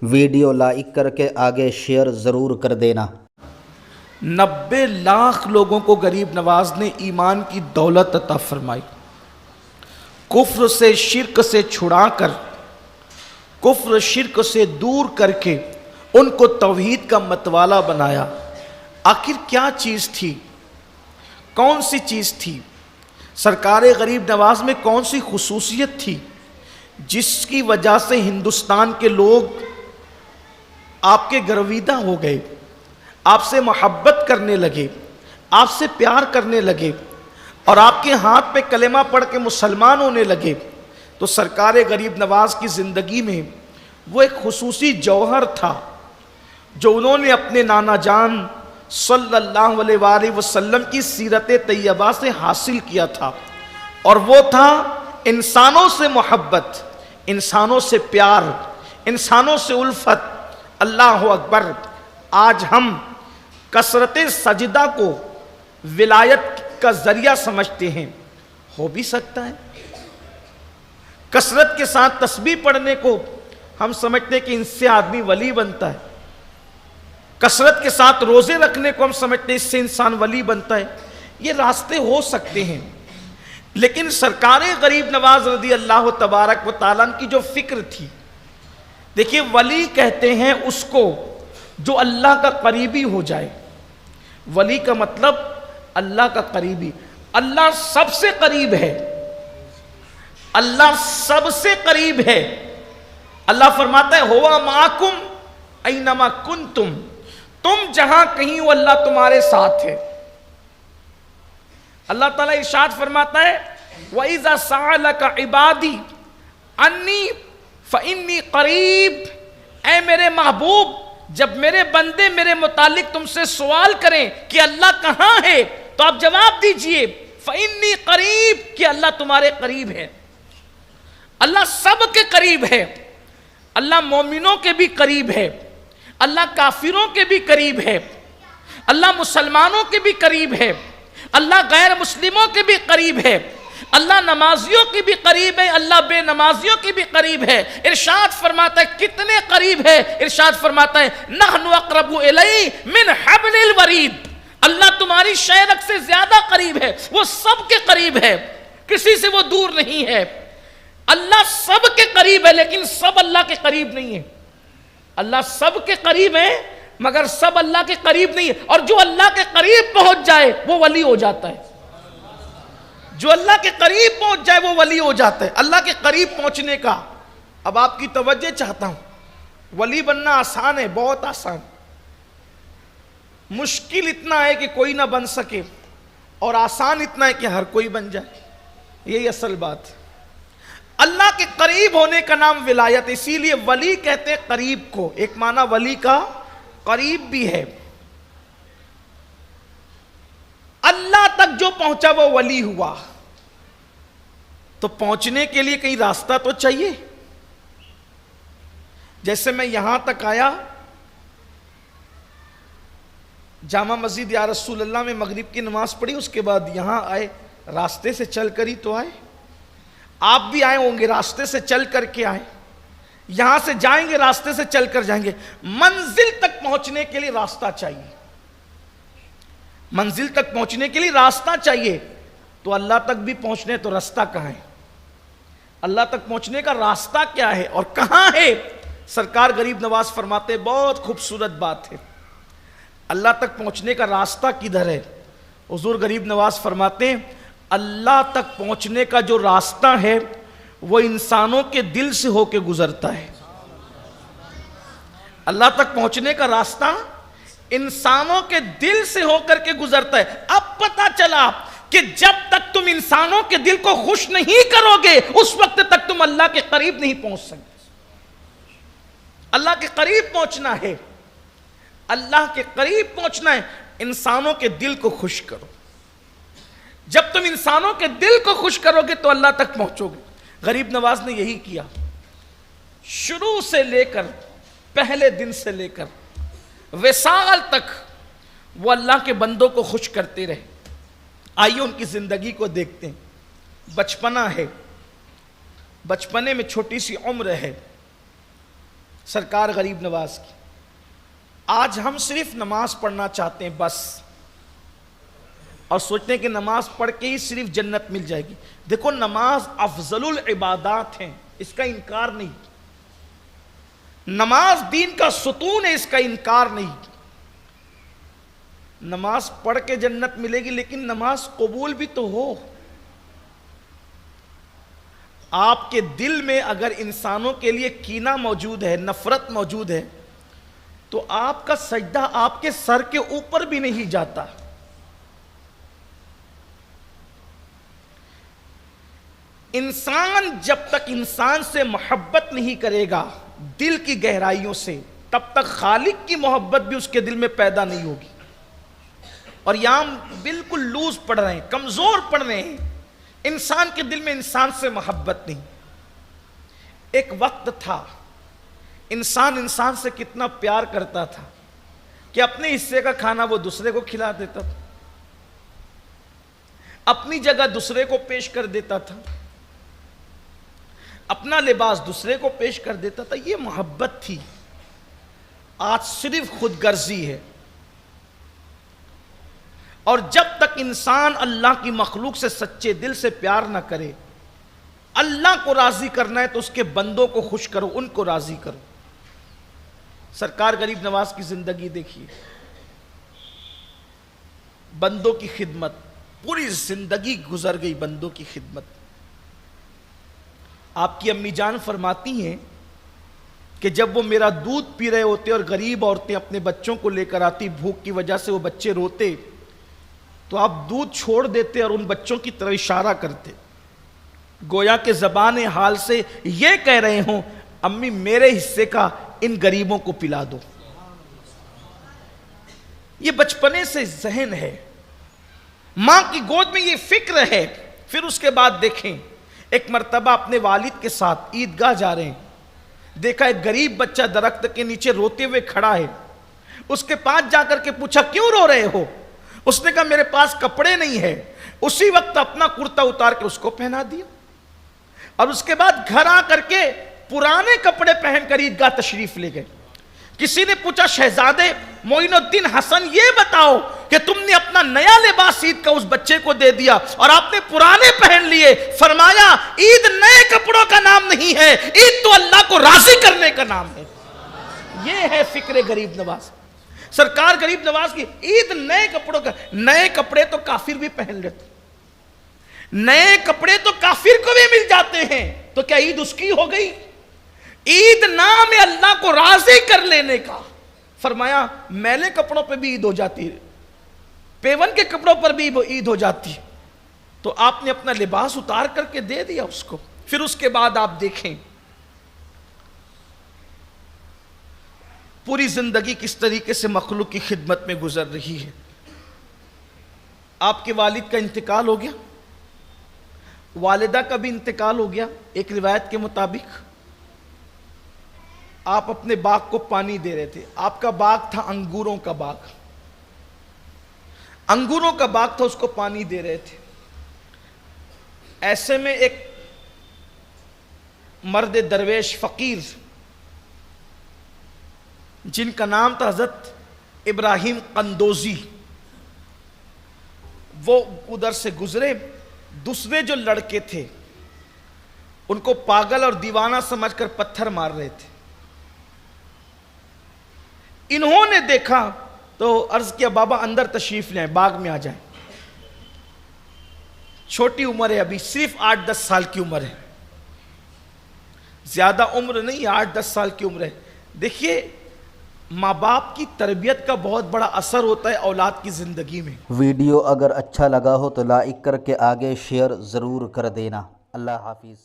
Video like کر کے آگے شیئر ضرور کر دینا۔ 90 لاکھ لوگوں کو غریب نواز نے ایمان کی دولت عطا فرمائی، کفر سے شرک سے چھڑا کر، کفر شرک سے دور کر کے ان کو توحید کا متوالا بنایا۔ آخر کیا چیز تھی؟ کون سی چیز تھی؟ سرکار غریب نواز میں کون سی خصوصیت تھی جس کی وجہ سے ہندوستان کے لوگ آپ کے گرویدہ ہو گئے، آپ سے محبت کرنے لگے، آپ سے پیار کرنے لگے اور آپ کے ہاتھ پہ کلمہ پڑھ کے مسلمان ہونے لگے؟ تو سرکار غریب نواز کی زندگی میں وہ ایک خصوصی جوہر تھا جو انہوں نے اپنے نانا جان صلی اللہ علیہ وآلہ وسلم کی سیرت طیبہ سے حاصل کیا تھا، اور وہ تھا انسانوں سے محبت، انسانوں سے پیار، انسانوں سے الفت۔ اللہ اکبر! آج ہم کثرت سجدہ کو ولایت کا ذریعہ سمجھتے ہیں، ہو بھی سکتا ہے۔ کثرت کے ساتھ تسبیح پڑھنے کو ہم سمجھتے ہیں کہ ان سے آدمی ولی بنتا ہے، کثرت کے ساتھ روزے رکھنے کو ہم سمجھتے ہیں اس سے انسان ولی بنتا ہے۔ یہ راستے ہو سکتے ہیں، لیکن سرکار غریب نواز رضی اللہ تبارک و تعالیٰ کی جو فکر تھی، دیکھیے ولی کہتے ہیں اس کو جو اللہ کا قریبی ہو جائے۔ ولی کا مطلب اللہ کا قریبی، اللہ سب سے قریب ہے، اللہ سب سے قریب ہے۔ اللہ فرماتا ہے ہوا معکم اینما کنتم، تم جہاں کہیں وہ اللہ تمہارے ساتھ ہے۔ اللہ تعالیٰ ارشاد فرماتا ہے وَإِذَا سَأَلَكَ عِبَادِي عَنِّي فَإِنِّي قَرِيب، اے میرے محبوب جب میرے بندے میرے متعلق تم سے سوال کریں کہ اللہ کہاں ہے تو آپ جواب دیجئے فَإِنِّي قَرِيب، کہ اللہ تمہارے قریب ہے۔ اللہ سب کے قریب ہے، اللہ مومنوں کے بھی قریب ہے، اللہ کافروں کے بھی قریب ہے، اللہ مسلمانوں کے بھی قریب ہے، اللہ غیر مسلموں کے بھی قریب ہے، اللہ نمازیوں کی بھی قریب ہے، اللہ بے نمازیوں کی بھی قریب ہے۔ ارشاد فرماتا ہے کتنے قریب ہے؟ ارشاد فرماتا ہے نحن اقرب الیہ من حبل الورید، اللہ تمہاری شہرک سے زیادہ قریب ہے، وہ سب کے قریب ہے، کسی سے وہ دور نہیں ہے۔ اللہ سب کے قریب ہے لیکن سب اللہ کے قریب نہیں ہے۔ اللہ سب کے قریب ہے مگر سب اللہ کے قریب نہیں ہے، اور جو اللہ کے قریب پہنچ جائے وہ ولی ہو جاتا ہے۔ جو اللہ کے قریب پہنچ جائے وہ ولی ہو جاتا ہے۔ اللہ کے قریب پہنچنے کا اب آپ کی توجہ چاہتا ہوں، ولی بننا آسان ہے، بہت آسان، مشکل اتنا ہے کہ کوئی نہ بن سکے اور آسان اتنا ہے کہ ہر کوئی بن جائے، یہی اصل بات ہے۔ اللہ کے قریب ہونے کا نام ولایت، اسی لیے ولی کہتے ہیں قریب کو، ایک معنی ولی کا قریب بھی ہے۔ اللہ تک جو پہنچا وہ ولی ہوا، تو پہنچنے کے لیے کہیں راستہ تو چاہیے۔ جیسے میں یہاں تک آیا، جامع مسجد یا رسول اللہ میں مغرب کی نماز پڑھی، اس کے بعد یہاں آئے، راستے سے چل کر ہی تو آئے۔ آپ بھی آئے ہوں گے راستے سے چل کر کے آئے، یہاں سے جائیں گے راستے سے چل کر جائیں گے۔ منزل تک پہنچنے کے لیے راستہ چاہیے، منزل تک پہنچنے کے لیے راستہ چاہیے، تو اللہ تک بھی پہنچنے تو راستہ کہاں ہے؟ اللہ تک پہنچنے کا راستہ کیا ہے اور کہاں ہے؟ سرکار غریب نواز فرماتے بہت خوبصورت بات ہے، اللہ تک پہنچنے کا راستہ کدھر ہے؟ حضور غریب نواز فرماتے ہیں اللہ تک پہنچنے کا جو راستہ ہے وہ انسانوں کے دل سے ہو کے گزرتا ہے۔ اللہ تک پہنچنے کا راستہ انسانوں کے دل سے ہو کر کے گزرتا ہے۔ اب پتہ چلا کہ جب تک تم انسانوں کے دل کو خوش نہیں کرو گے اس وقت تک تم اللہ کے قریب نہیں پہنچ سکتے۔ اللہ کے قریب پہنچنا ہے، اللہ کے قریب پہنچنا ہے، انسانوں کے دل کو خوش کرو۔ جب تم انسانوں کے دل کو خوش کرو گے تو اللہ تک پہنچو گے۔ غریب نواز نے یہی کیا، شروع سے لے کر پہلے دن سے لے کر وصال تک وہ اللہ کے بندوں کو خوش کرتے رہے۔ آئیے ان کی زندگی کو دیکھتے ہیں۔ بچپنا ہے، بچپنے میں چھوٹی سی عمر ہے، سرکار غریب نواز کی. آج ہم صرف نماز پڑھنا چاہتے ہیں بس، اور سوچتے ہیں کہ نماز پڑھ کے ہی صرف جنت مل جائے گی. دیکھو نماز افضل العبادات ہیں، اس کا انکار نہیں. نماز دین کا ستون ہے، اس کا انکار نہیں. نماز پڑھ کے جنت ملے گی، لیکن نماز قبول بھی تو ہو. آپ کے دل میں اگر انسانوں کے لیے کینہ موجود ہے، نفرت موجود ہے، تو آپ کا سجدہ آپ کے سر کے اوپر بھی نہیں جاتا. انسان جب تک انسان سے محبت نہیں کرے گا دل کی گہرائیوں سے، تب تک خالق کی محبت بھی اس کے دل میں پیدا نہیں ہوگی. اور یہاں ہم بالکل لوز پڑھ رہے ہیں، کمزور پڑھ رہے ہیں. انسان کے دل میں انسان سے محبت نہیں. ایک وقت تھا انسان سے کتنا پیار کرتا تھا کہ اپنے حصے کا کھانا وہ دوسرے کو کھلا دیتا تھا، اپنی جگہ دوسرے کو پیش کر دیتا تھا، اپنا لباس دوسرے کو پیش کر دیتا تھا. یہ محبت تھی. آج صرف خود غرضی ہے. اور جب تک انسان اللہ کی مخلوق سے سچے دل سے پیار نہ کرے، اللہ کو راضی کرنا ہے تو اس کے بندوں کو خوش کرو، ان کو راضی کرو. سرکار غریب نواز کی زندگی دیکھیے، بندوں کی خدمت، پوری زندگی گزر گئی بندوں کی خدمت. آپ کی امی جان فرماتی ہیں کہ جب وہ میرا دودھ پی رہے ہوتے اور غریب عورتیں اپنے بچوں کو لے کر آتی، بھوک کی وجہ سے وہ بچے روتے، تو آپ دودھ چھوڑ دیتے اور ان بچوں کی طرف اشارہ کرتے، گویا کہ زبان حال سے یہ کہہ رہے ہوں امی میرے حصے کا ان غریبوں کو پلا دو. یہ بچپنے سے ذہن ہے، ماں کی گود میں یہ فکر ہے. پھر اس کے بعد دیکھیں، ایک مرتبہ اپنے والد کے ساتھ عیدگاہ جا رہے ہیں، دیکھا ایک غریب بچہ درخت کے نیچے روتے ہوئے کھڑا ہے. اس کے پاس جا کر کے پوچھا کیوں رو رہے ہو؟ اس نے کہا میرے پاس کپڑے نہیں ہیں. اسی وقت اپنا کرتا اتار کے اس کو پہنا دیا، اور اس کے بعد گھر آ کر کے پرانے کپڑے پہن کر عیدگاہ تشریف لے گئے. کسی نے پوچھا شہزادے معین الدین حسن یہ بتاؤ کہ تم نے اپنا نیا لباس عید کا اس بچے کو دے دیا اور آپ نے پرانے پہن لیے. فرمایا عید نئے کپڑوں کا نام نہیں ہے، عید تو اللہ کو راضی کرنے کا نام ہے. یہ ہے فکر غریب نواز. سرکار غریب نواز کی عید نئے کپڑوں کا. نئے کپڑے تو کافر بھی پہن لیتے، نئے کپڑے تو کافر کو بھی مل جاتے ہیں، تو کیا عید اس کی ہو گئی؟ عید نام ہے اللہ کو راضی کر لینے کا. فرمایا میلے کپڑوں پہ بھی عید ہو جاتی ہے، پیون کے کپڑوں پر بھی عید ہو جاتی ہے. تو آپ نے اپنا لباس اتار کر کے دے دیا اس کو. پھر اس کے بعد آپ دیکھیں پوری زندگی کس طریقے سے مخلوق کی خدمت میں گزر رہی ہے. آپ کے والد کا انتقال ہو گیا، والدہ کا بھی انتقال ہو گیا. ایک روایت کے مطابق آپ اپنے باغ کو پانی دے رہے تھے. آپ کا باغ تھا انگوروں کا باغ، انگوروں کا باغ تھا، اس کو پانی دے رہے تھے. ایسے میں ایک مرد درویش فقیر جن کا نام تھا حضرت ابراہیم قندوزی، وہ ادھر سے گزرے. دوسرے جو لڑکے تھے ان کو پاگل اور دیوانہ سمجھ کر پتھر مار رہے تھے. انہوں نے دیکھا تو عرض کیا بابا اندر تشریف لیں، باغ میں آ جائیں. چھوٹی عمر ہے، ابھی صرف 8-10 سال کی عمر ہے، زیادہ عمر نہیں، 8-10 سال کی عمر ہے. دیکھیے ماں باپ کی تربیت کا بہت بڑا اثر ہوتا ہے اولاد کی زندگی میں. ویڈیو اگر اچھا لگا ہو تو لائک کر کے آگے شیئر ضرور کر دینا. اللہ حافظ.